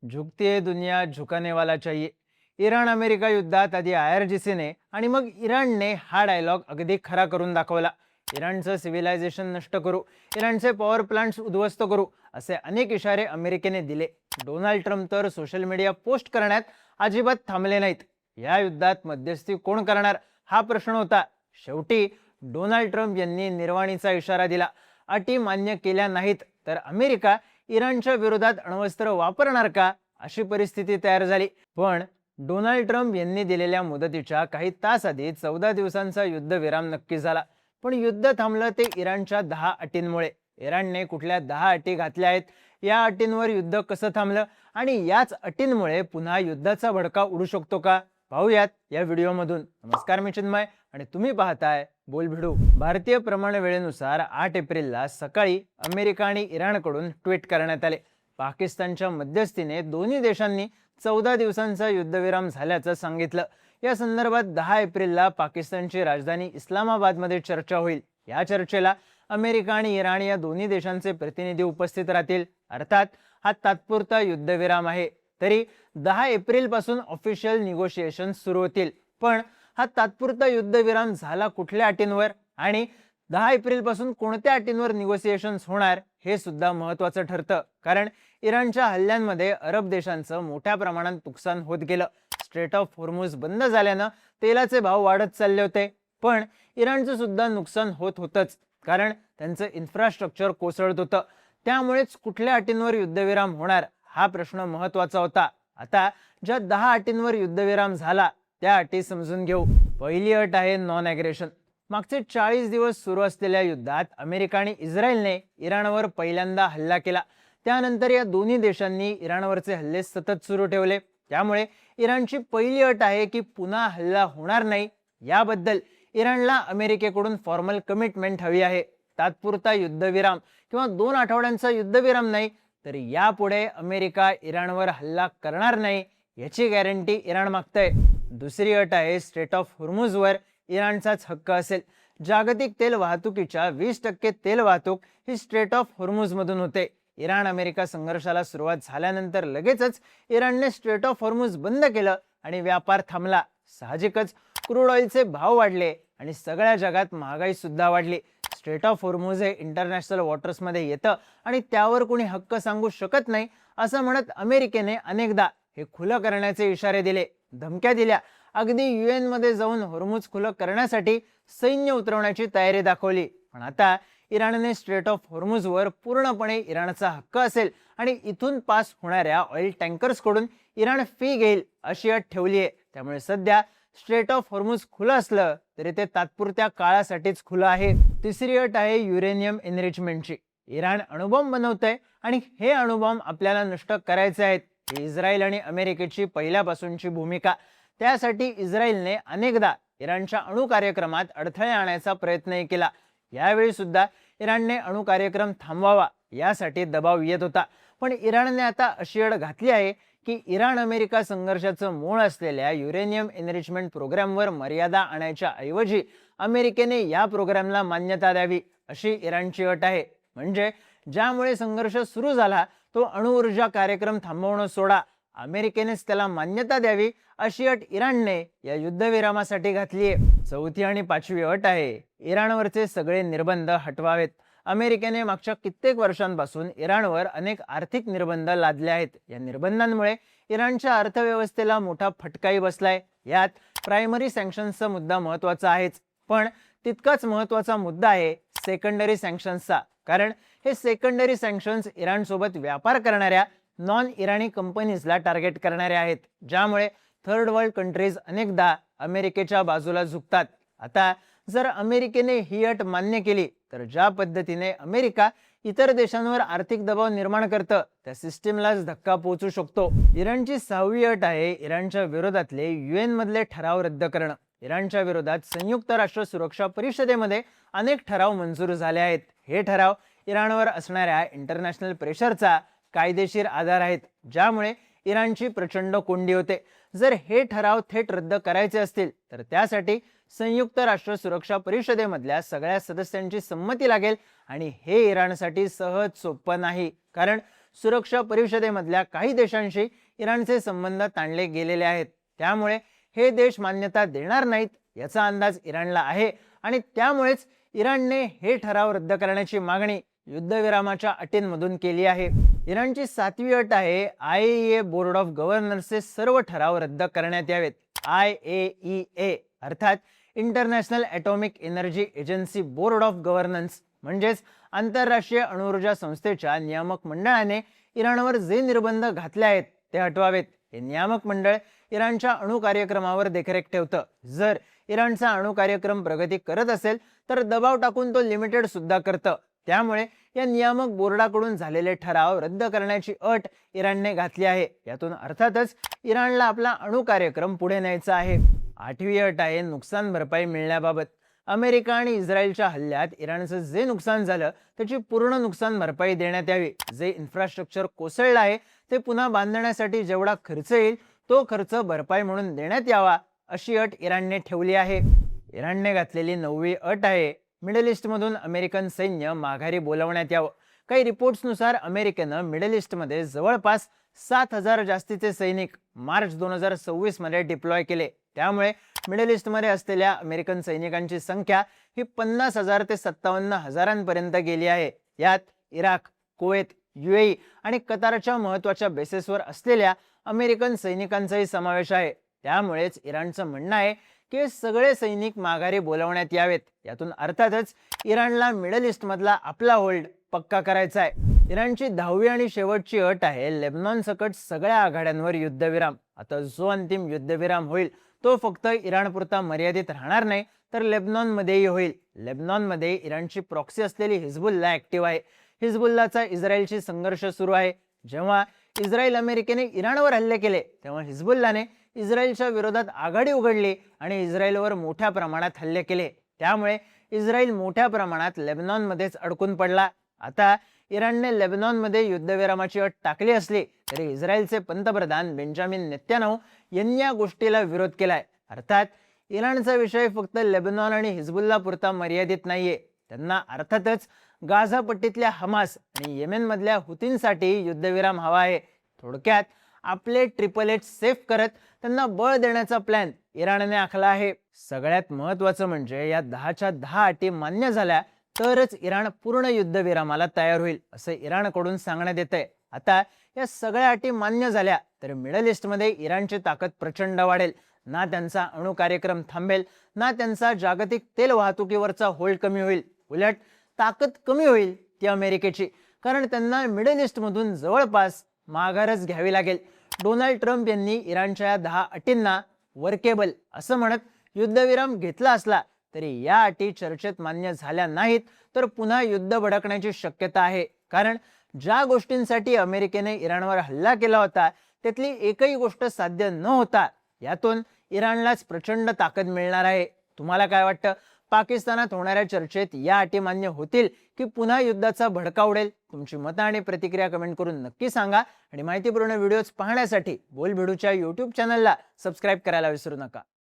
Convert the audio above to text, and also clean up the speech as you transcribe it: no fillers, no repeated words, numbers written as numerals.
झुकती है दुनिया झुकाने वाला चाहिए. इराण अमेरिका युद्धात आधी IRGCने आणि मग इराणने हा डायलॉग अगदी खरा करून दाखवला. इराणचं सिव्हिलायझेशन नष्ट करू, इराणचे पॉवर प्लांट्स उद्ध्वस्त करू, असे अनेक इशारे अमेरिकेने दिले. डोनाल्ड ट्रम्प तर सोशल मीडिया पोस्ट करण्यात अजिबात थांबले नाहीत. या युद्धात मध्यस्थी कोण करणार हा प्रश्न होता. शेवटी डोनाल्ड ट्रम्प यांनी निर्वाणीचा इशारा दिला. अटी मान्य केल्या नाहीत तर अमेरिका इराणच्या विरोधात अण्वस्त्र वापरणार का अशी परिस्थिती तयार झाली. पण डोनाल्ड ट्रम्प यांनी दिलेल्या मुदतीच्या काही तास आधी 14 दिवसांचा युद्धविराम नक्की झाला. पण युद्ध थांबलं ते इराणच्या 10 अटींमुळे. इराणने कुठल्या 10 अटी घातल्या आहेत, या अटींवर युद्ध कसं थांबलं आणि याच अटींमुळे पुन्हा युद्धाचा भडका उडू शकतो का, पाहूयात या व्हिडिओमधून. नमस्कार, मी चिन्मय आणि तुम्ही पाहताय बोलभिडू. भारतीय प्रमाण वेळेनुसार 8 एप्रिलला सकाळी अमेरिका आणि इराणकडून ट्विट करण्यात आले. पाकिस्तानच्या मध्यस्थीने दोन्ही देशांनी 14 दिवसांचा युद्धविराम झाल्याचं सांगितलं. या संदर्भात 10 एप्रिलला पाकिस्तानची राजधानी इस्लामाबादमध्ये चर्चा होईल. या चर्चेला अमेरिका आणि इराण या दोन्ही देशांचे प्रतिनिधी उपस्थित राहतील. अर्थात हा तात्पुरता युद्धविराम आहे. तरी 10 एप्रिल पासून ऑफिशियल निगोशिएशन सुरू होतील. पण हा तात्पुरता युद्धविराम झाला कुठल्या अटींवर आणि 10 एप्रिल पासून कोणत्या अटींवर निगोशिएशन्स होणार हे सुद्धा महत्त्वाचं ठरतं. कारण इराणच्या हल्ल्यांमध्ये अरब देशांचं मोठ्या प्रमाणात नुकसान होत गेलं. स्ट्रेट ऑफ होर्मुझ बंद झाल्यानं तेलाचे भाव वाढत चालले होते. पण इराणचं सुद्धा नुकसान होत होतंच, कारण त्यांचं इन्फ्रास्ट्रक्चर कोसळत होतं. त्यामुळेच कुठल्या अटींवर युद्धविराम होणार हा प्रश्न महत्त्वाचा होता. आता ज्या 10 अटींवर युद्धविराम झाला त्या अटी समजून घेऊ. पहिली अट आहे नॉन ॲग्रेशन. मागचे 40 दिवस सुरू असलेल्या युद्धात अमेरिका आणि इस्रायलने इराणवर पहिल्यांदा हल्ला केला. त्यानंतर या दोन्ही देशांनी इराणवरचे हल्ले सतत सुरू ठेवले. त्यामुळे इराणची पहिली अट आहे की पुन्हा हल्ला होणार नाही. याबद्दल इराणला अमेरिकेकडून फॉर्मल कमिटमेंट हवी आहे. तात्पुरता युद्धविराम किंवा 2 आठवड्यांचा युद्धविराम नाही, तर यापुढे अमेरिका इराणवर हल्ला करणार नाही याची गॅरंटी इराण मागतंय. दुसरी अट आहे स्ट्रेट ऑफ होर्मुझवर इराणचाच हक्क असेल. जागतिक तेल वाहतुकीच्या 20% तेल वाहतूक ही स्ट्रेट ऑफ होर्मुझमधून होते. इराण अमेरिका संघर्षाला सुरुवात झाल्यानंतर लगेचच इराणने स्ट्रेट ऑफ होर्मुझ बंद केलं आणि व्यापार थांबला. साहजिकच क्रूड ऑइलचे भाव वाढले आणि सगळ्या जगात महागाई सुद्धा वाढली. स्ट्रेट ऑफ होर्मुझ हे इंटरनॅशनल वॉटर्समध्ये येतं आणि त्यावर कोणी हक्क सांगू शकत नाही असं म्हणत अमेरिकेने अनेकदा हे खुलं करण्याचे इशारे दिले, धमक्या दिल्या. अगदी UN मध्ये जाऊन होर्मुझ खुलं करण्यासाठी सैन्य उतरवण्याची तयारी दाखवली. पण आता इराणने स्ट्रेट ऑफ होर्मुझवर पूर्णपणे इराणचा हक्क असेल आणि इथून पास होणाऱ्या ऑइल टँकर्सकडून इराण फी घेईल अशी अट ठेवली आहे. त्यामुळे सध्या स्ट्रेट ऑफ होर्मुझ खुलं असलं तरी ते तात्पुरत्या काळासाठीच खुलं आहे. तिसरी अट आहे युरेनियम एनरिचमेंटची. इराण अणुबॉम्ब बनवतंय आणि हे अणुबॉम्ब आपल्याला नष्ट करायचे आहेत. ही इस्रायल आणि अमेरिकेची पहिल्यापासूनची भूमिका. त्यासाठी इस्रायलने अनेकदा इराणच्या अणु कार्यक्रमात अडथळे आणण्याचा प्रयत्नही केला. यावेळी सुद्धा इराणने अणु कार्यक्रम थांबवावा यासाठी दबाव येत होता. पण इराणने आता अशी अट घातली आहे की इराण अमेरिका संघर्षाचं मूळ असलेल्या युरेनियम एनरिचमेंट प्रोग्रामवर मर्यादा आणायच्या ऐवजी अमेरिकेने या प्रोग्रामला मान्यता द्यावी अशी इराणची अट आहे. म्हणजे ज्यामुळे संघर्ष सुरू झाला तो अणुऊर्जा कार्यक्रम थांबवणं सोडा, अमेरिकेनेच त्याला मान्यता द्यावी अशी अट इराणने या युद्धविरामासाठी घातली आहे. चौथी आणि पाचवी अट आहे इराणवरचे सगळे निर्बंध हटवावेत. अमेरिकेने मागच्या कित्येक वर्षांपासून इराणवर अनेक आर्थिक निर्बंध लादले आहेत. या निर्बंधांमुळे इराणच्या अर्थव्यवस्थेला मोठा फटकाही बसलाय. यात प्रायमरी सँक्शन्सचा मुद्दा महत्त्वाचा आहेच, पण तितकाच महत्त्वाचा मुद्दा आहे सेकंडरी सँक्शन्सचा. कारण हे सेकंडरी सँक्शन्स इराणसोबत व्यापार करणाऱ्या नॉन इराणी कंपनीजला टार्गेट करणारे आहेत, ज्यामुळे थर्ड वर्ल्ड कंट्रीज अनेकदा अमेरिकेच्या बाजूला झुकतात. आता जर अमेरिकेने ही अट मान्य केली तर ज्या पद्धतीने अमेरिका इतर देशांवर आर्थिक दबाव निर्माण करतं त्या सिस्टीमलाच धक्का पोहोचू शकतो. इराणची 6वी अट आहे इराणच्या विरोधातले UN मधले ठराव रद्द करणं. इराणच्या विरोधात संयुक्त राष्ट्र सुरक्षा परिषदेमध्ये अनेक ठराव मंजूर झाले आहेत. हे ठराव इराणवर असणाऱ्या इंटरनॅशनल प्रेशरचा कायदेशीर आधार आहेत, ज्यामुळे इराणची प्रचंड कोंडी होते. जर हे ठराव थेट रद्द करायचे असतील तर त्यासाठी संयुक्त राष्ट्र सुरक्षा परिषदेमधल्या सगळ्या सदस्यांची संमती लागेल आणि हे इराणसाठी सहज सोपं नाही. कारण सुरक्षा परिषदेमधल्या काही देशांशी इराणचे संबंध ताणले गेलेले आहेत. त्यामुळे हे देश मान्यता देणार नाहीत याचा अंदाज इराणला आहे आणि त्यामुळेच इराणने हे ठराव रद्द करण्याची मागणी युद्धविरामाच्या अटींमधून केली आहे. इराणची 7वी अट आहे IAEA बोर्ड ऑफ गव्हर्नर्सचे सर्व ठराव रद्द करण्यात यावेत. IAEA अर्थात international atomic energy agency board of governance म्हणजेच आंतरराष्ट्रीय अणुऊर्जा संस्थेच्या नियामक मंडळाने इराणवर जे निर्बंध घातले आहेत ते हटवावेत. हे नियामक मंडळ इराणच्या अणु कार्यक्रमावर देखरेख ठेवतं. जर इराणचा अणु कार्यक्रम प्रगती करत असेल तर दबाव टाकून तो लिमिटेड सुद्धा करतं. त्यामुळे या नियामक बोर्डाकडून झालेले ठराव रद्द करण्याची अट इराणने घातली आहे. यातून अर्थातच इराणला आपला अणु कार्यक्रम पुढे न्यायचा आहे. 8वी अट आहे नुकसान भरपाई मिळण्याबाबत. अमेरिका आणि इस्रायलच्या हल्ल्यात इराणचं जे नुकसान झालं त्याची पूर्ण नुकसान भरपाई देण्यात यावी. जे इन्फ्रास्ट्रक्चर कोसळलं आहे ते पुन्हा बांधण्यासाठी जेवढा खर्च येईल तो खर्च भरपाई म्हणून देण्यात यावा अशी अट इराणने ठेवली आहे. इराणने घातलेली 9वी अट आहे मिडल ईस्टमधून अमेरिकन सैन्य माघारी बोलावण्यात यावं. काही रिपोर्ट्सनुसार अमेरिकेनं मिडल ईस्टमध्ये जवळपास 7,000 जास्तीचे सैनिक मार्च 2026 मध्ये डिप्लॉय केले. त्यामुळे मिडल ईस्टमध्ये असलेल्या अमेरिकन सैनिकांची संख्या ही 50,000 ते 57,000 गेली आहे. यात इराक, कुवेत, UAE आणि कतारच्या महत्त्वाच्या बेसेसवर असलेल्या अमेरिकन सैनिकांचाही समावेश आहे. त्यामुळेच इराणचं म्हणणं आहे की सगळे सैनिक माघारी बोलावण्यात यावेत. यातून अर्थातच इराणला मिडल ईस्टमधला आपला होल्ड पक्का करायचा आहे. इराणची 10वी आणि शेवटची अट आहे लेबनॉन सकट सगळ्या आघाड्यांवर युद्धविराम. आता जो अंतिम युद्धविराम होईल तो फक्त इराणपुरता मर्यादित राहणार नाही तर लेबनॉनमध्येही होईल. लेबनॉनमध्ये इराणची प्रॉक्सी असलेली हिजबुल्ला ऍक्टिव्ह आहे. हिजबुल्लाचा इस्रायलशी संघर्ष सुरू आहे. जेव्हा इस्रायल अमेरिकेने इराणवर हल्ले केले तेव्हा हिजबुल्लाने इस्रायलच्या विरोधात आघाडी उघडली आणि इस्रायलवर मोठ्या प्रमाणात हल्ले केले. त्यामुळे इस्रायल मोठ्या प्रमाणात लेबनॉनमध्येच अडकून पडला. आता इराणने लेबनॉनमध्ये युद्धविरामाची अट टाकली असली तरी इस्रायलचे पंतप्रधान बेंजामिन नेत्यानाहू यांनी या गोष्टीला विरोध केलाय. अर्थात इराणचा विषय फक्त लेबनॉन आणि हिजबुल्ला पुरता मर्यादित नाहीये. त्यांना अर्थातच गाझा पट्टीतल्या हमास आणि येमेनमधल्या हुतींसाठी युद्धविराम हवा आहे. थोडक्यात आपले HHH सेफ करत त्यांना बळ देण्याचा प्लॅन इराणने आखला आहे. सगळ्यात महत्त्वाचं म्हणजे या 10च्या 10 अटी मान्य झाल्या तरच इराण पूर्ण युद्धविरामाला तयार होईल असं इराणकडून सांगण्यात येतंय. आता या सगळ्या अटी मान्य झाल्या तर मिडल ईस्टमध्ये इराणची ताकद प्रचंड वाढेल. ना त्यांचा अणु कार्यक्रम थांबेल ना त्यांचा जागतिक तेल वाहतुकीवरचा होल्ड कमी होईल. उलट ताकद कमी होईल ती अमेरिकेची, कारण त्यांना मिडल ईस्टमधून जवळपास माघारच घ्यावी लागेल. डोनाल्ड ट्रम्प यांनी इराणच्या या 10 अटींना वर्केबल असं म्हणत युद्धविराम घेतला असला तरी या अटी चर्चेत मान्य झाल्या नाहीत तर पुन्हा युद्ध भडकण्याची शक्यता आहे. कारण ज्या गोष्टींसाठी अमेरिकेने इराणवर हल्ला केला होता त्यातली एकही गोष्ट साध्य न होता यातून इराणलाच प्रचंड ताकद मिळणार आहे. तुम्हाला काय वाटतं? पाकिस्तानात होणाऱ्या चर्चेत या अटी मान्य होतील की पुन्हा युद्धाचा भडका उडेल? तुमची मतं आणि प्रतिक्रिया कमेंट करून नक्की सांगा आणि माहितीपूर्ण व्हिडिओज पाहण्यासाठी बोलबिडूच्या YouTube चॅनलला सबस्क्राईब करायला विसरू नका.